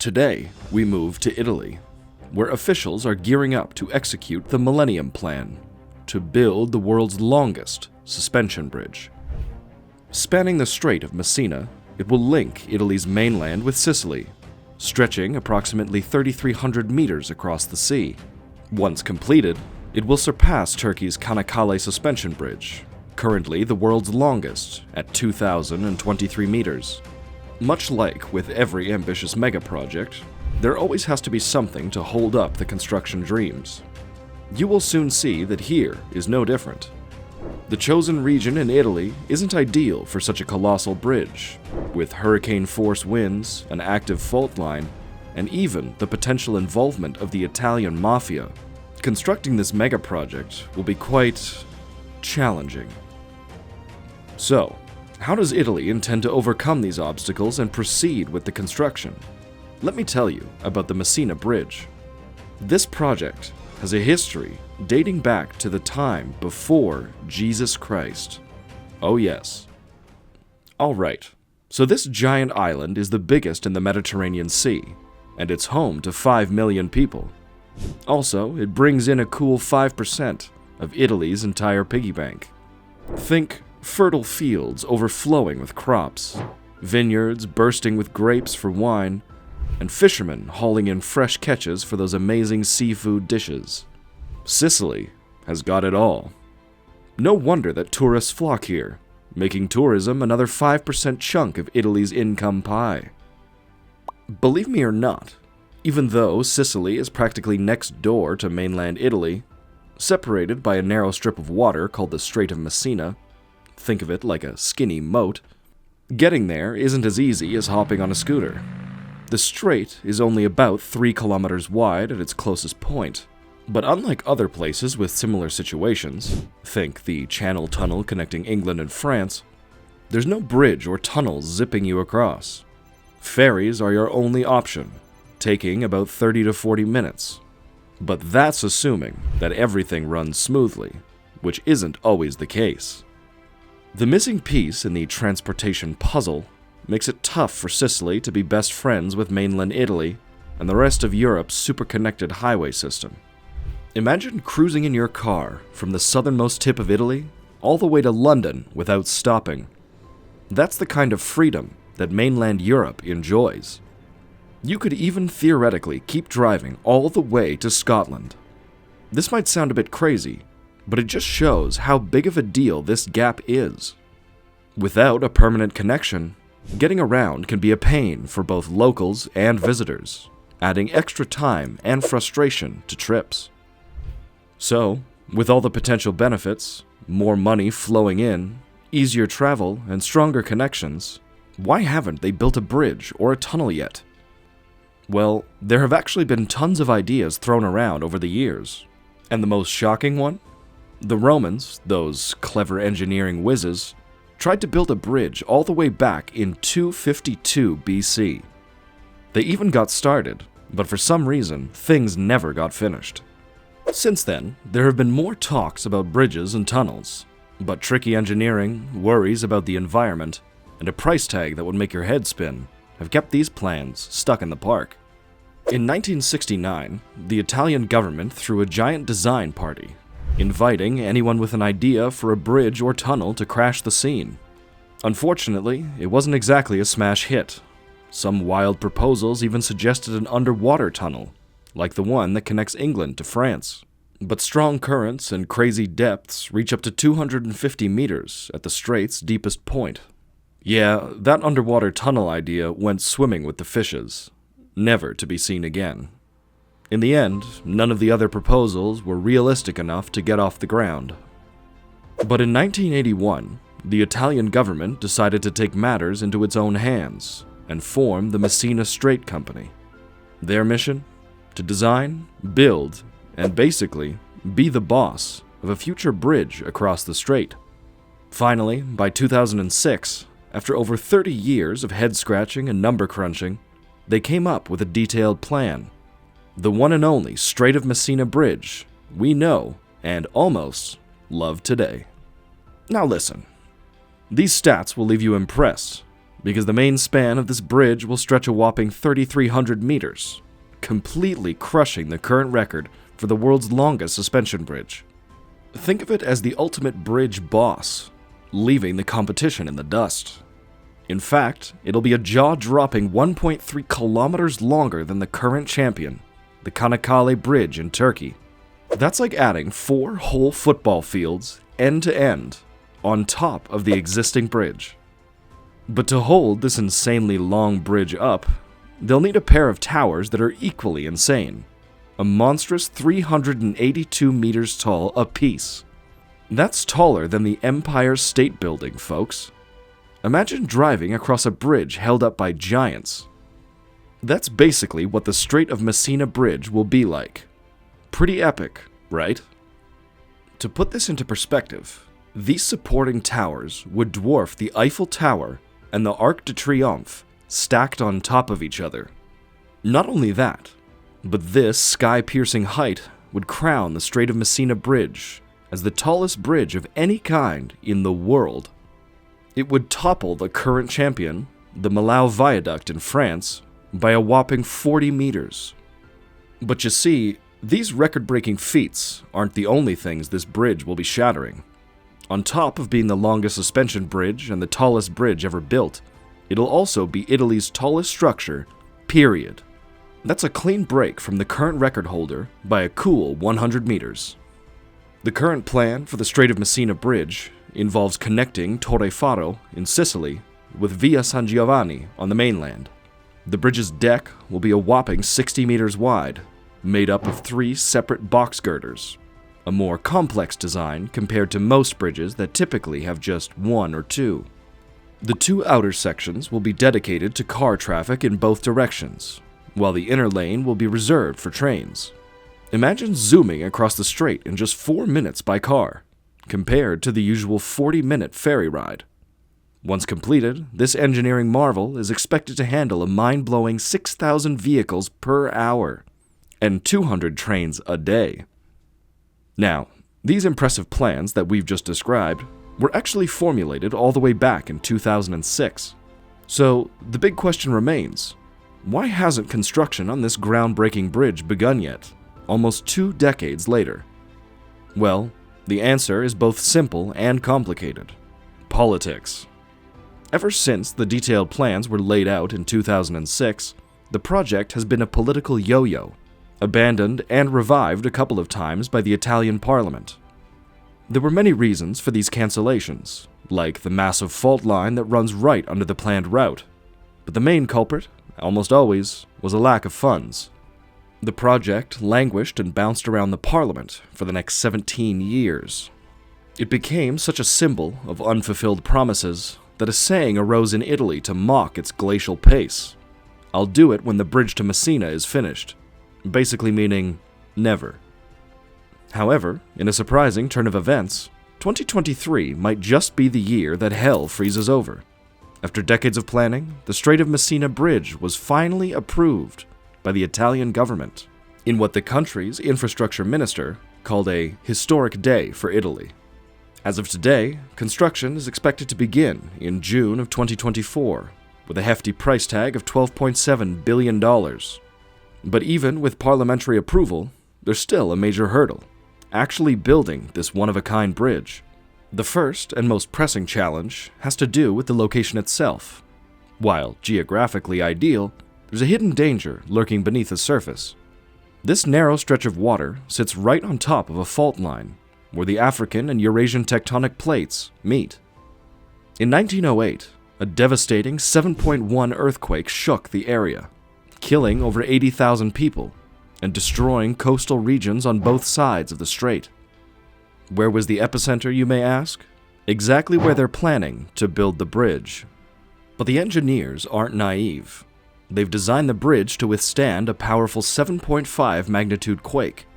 Today, we move to Italy, where officials are gearing up to execute the Millennium Plan to build the world's longest suspension bridge. Spanning the Strait of Messina, it will link Italy's mainland with Sicily, stretching approximately 3,300 meters across the sea. Once completed, it will surpass Turkey's Çanakkale suspension bridge, currently the world's longest at 2,023 meters. Much like with every ambitious mega-project, there always has to be something to hold up the construction dreams. You will soon see that here is no different. The chosen region in Italy isn't ideal for such a colossal bridge, with hurricane-force winds, an active fault line, and even the potential involvement of the Italian mafia. Constructing this mega-project will be quite challenging. So, how does Italy intend to overcome these obstacles and proceed with the construction? Let me tell you about the Messina Bridge. This project has a history dating back to the time before Jesus Christ. Oh yes. Alright, so this giant island is the biggest in the Mediterranean Sea, and it's home to 5 million people. Also, it brings in a cool 5% of Italy's entire piggy bank. Think fertile fields overflowing with crops, vineyards bursting with grapes for wine, and fishermen hauling in fresh catches for those amazing seafood dishes. Sicily has got it all. No wonder that tourists flock here, making tourism another 5% chunk of Italy's income pie. Believe me or not, even though Sicily is practically next door to mainland Italy, separated by a narrow strip of water called the Strait of Messina, think of it like a skinny moat, getting there isn't as easy as hopping on a scooter. The strait is only about 3 kilometers wide at its closest point, but unlike other places with similar situations, think the Channel Tunnel connecting England and France, there's no bridge or tunnel zipping you across. Ferries are your only option, taking about 30 to 40 minutes. But that's assuming that everything runs smoothly, which isn't always the case. The missing piece in the transportation puzzle makes it tough for Sicily to be best friends with mainland Italy and the rest of Europe's super-connected highway system. Imagine cruising in your car from the southernmost tip of Italy all the way to London without stopping. That's the kind of freedom that mainland Europe enjoys. You could even theoretically keep driving all the way to Scotland. This might sound a bit crazy, but it just shows how big of a deal this gap is. Without a permanent connection, getting around can be a pain for both locals and visitors, adding extra time and frustration to trips. So, with all the potential benefits, more money flowing in, easier travel, and stronger connections, why haven't they built a bridge or a tunnel yet? Well, there have actually been tons of ideas thrown around over the years, and the most shocking one? The Romans, those clever engineering whizzes, tried to build a bridge all the way back in 252 BC. They even got started, but for some reason, things never got finished. Since then, there have been more talks about bridges and tunnels, but tricky engineering, worries about the environment, and a price tag that would make your head spin have kept these plans stuck in the park. In 1969, the Italian government threw a giant design party, inviting anyone with an idea for a bridge or tunnel to crash the scene. Unfortunately, it wasn't exactly a smash hit. Some wild proposals even suggested an underwater tunnel, like the one that connects England to France. But strong currents and crazy depths reach up to 250 meters at the strait's deepest point. Yeah, that underwater tunnel idea went swimming with the fishes, never to be seen again. In the end, none of the other proposals were realistic enough to get off the ground. But in 1981, the Italian government decided to take matters into its own hands and form the Messina Strait Company. Their mission? To design, build, and basically be the boss of a future bridge across the strait. Finally, by 2006, after over 30 years of head-scratching and number-crunching, they came up with a detailed plan. The one and only Strait of Messina Bridge we know and almost love today. Now listen, these stats will leave you impressed, because the main span of this bridge will stretch a whopping 3,300 meters, completely crushing the current record for the world's longest suspension bridge. Think of it as the ultimate bridge boss, leaving the competition in the dust. In fact, it'll be a jaw-dropping 1.3 kilometers longer than the current champion, the Çanakkale Bridge in Turkey. That's like adding 4 whole football fields, end to end, on top of the existing bridge. But to hold this insanely long bridge up, they'll need a pair of towers that are equally insane. A monstrous 382 meters tall apiece. That's taller than the Empire State Building, folks. Imagine driving across a bridge held up by giants. That's basically what the Strait of Messina Bridge will be like. Pretty epic, right? To put this into perspective, these supporting towers would dwarf the Eiffel Tower and the Arc de Triomphe stacked on top of each other. Not only that, but this sky-piercing height would crown the Strait of Messina Bridge as the tallest bridge of any kind in the world. It would topple the current champion, the Millau Viaduct in France, by a whopping 40 meters. But you see, these record-breaking feats aren't the only things this bridge will be shattering. On top of being the longest suspension bridge and the tallest bridge ever built, it'll also be Italy's tallest structure, period. That's a clean break from the current record holder by a cool 100 meters. The current plan for the Strait of Messina Bridge involves connecting Torre Faro in Sicily with Via San Giovanni on the mainland. The bridge's deck will be a whopping 60 meters wide, made up of 3 separate box girders, a more complex design compared to most bridges that typically have just 1 or 2. The 2 outer sections will be dedicated to car traffic in both directions, while the inner lane will be reserved for trains. Imagine zooming across the strait in just 4 minutes by car, compared to the usual 40-minute ferry ride. Once completed, this engineering marvel is expected to handle a mind-blowing 6,000 vehicles per hour and 200 trains a day. Now, these impressive plans that we've just described were actually formulated all the way back in 2006. So, the big question remains, why hasn't construction on this groundbreaking bridge begun yet, almost 2 decades later? Well, the answer is both simple and complicated. Politics. Ever since the detailed plans were laid out in 2006, the project has been a political yo-yo, abandoned and revived a couple of times by the Italian parliament. There were many reasons for these cancellations, like the massive fault line that runs right under the planned route, but the main culprit, almost always, was a lack of funds. The project languished and bounced around the parliament for the next 17 years. It became such a symbol of unfulfilled promises that a saying arose in Italy to mock its glacial pace. "I'll do it when the bridge to Messina is finished," basically meaning never. However, in a surprising turn of events, 2023 might just be the year that hell freezes over. After decades of planning, the Strait of Messina Bridge was finally approved by the Italian government in what the country's infrastructure minister called a historic day for Italy. As of today, construction is expected to begin in June of 2024, with a hefty price tag of $12.7 billion. But even with parliamentary approval, there's still a major hurdle: actually building this one-of-a-kind bridge. The first and most pressing challenge has to do with the location itself. While geographically ideal, there's a hidden danger lurking beneath the surface. This narrow stretch of water sits right on top of a fault line, where the African and Eurasian tectonic plates meet. In 1908, a devastating 7.1 earthquake shook the area, killing over 80,000 people and destroying coastal regions on both sides of the strait. Where was the epicenter, you may ask? Exactly where they're planning to build the bridge. But the engineers aren't naive. They've designed the bridge to withstand a powerful 7.5 magnitude quake.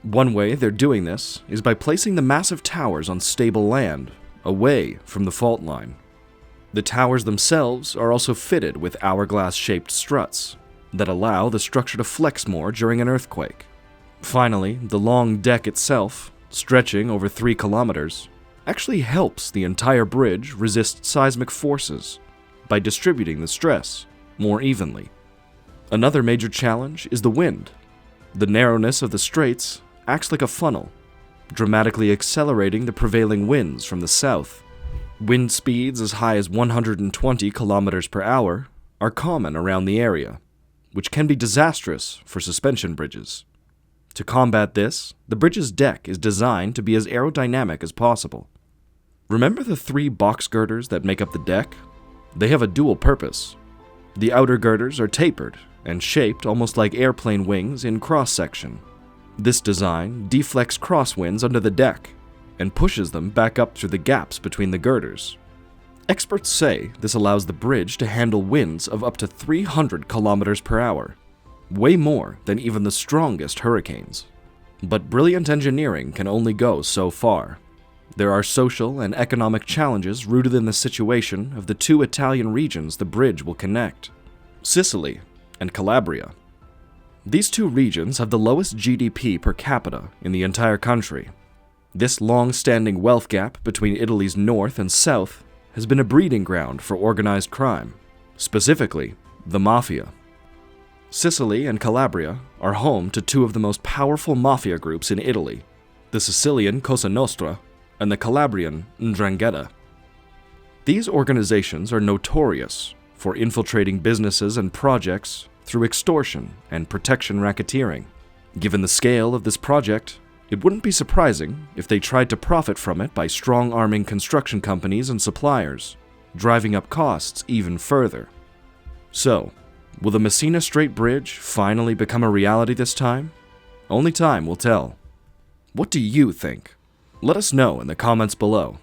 One way they're doing this is by placing the massive towers on stable land, away from the fault line. The towers themselves are also fitted with hourglass-shaped struts that allow the structure to flex more during an earthquake. Finally, the long deck itself, stretching over 3 kilometers, actually helps the entire bridge resist seismic forces. by distributing the stress more evenly. Another major challenge is the wind. The narrowness of the straits acts like a funnel, dramatically accelerating the prevailing winds from the south. Wind speeds as high as 120 kilometers per hour are common around the area, which can be disastrous for suspension bridges. To combat this, the bridge's deck is designed to be as aerodynamic as possible. Remember the 3 box girders that make up the deck? They have a dual purpose. The outer girders are tapered and shaped almost like airplane wings in cross-section. This design deflects crosswinds under the deck and pushes them back up through the gaps between the girders. Experts say this allows the bridge to handle winds of up to 300 kilometers per hour, way more than even the strongest hurricanes. But brilliant engineering can only go so far. There are social and economic challenges rooted in the situation of the 2 Italian regions the bridge will connect, Sicily and Calabria. These 2 regions have the lowest GDP per capita in the entire country. This long-standing wealth gap between Italy's north and south has been a breeding ground for organized crime, specifically the mafia. Sicily and Calabria are home to 2 of the most powerful mafia groups in Italy, the Sicilian Cosa Nostra and the Calabrian 'Ndrangheta. These organizations are notorious for infiltrating businesses and projects through extortion and protection racketeering. Given the scale of this project, it wouldn't be surprising if they tried to profit from it by strong-arming construction companies and suppliers, driving up costs even further. So, will the Messina Strait Bridge finally become a reality this time? Only time will tell. What do you think? Let us know in the comments below.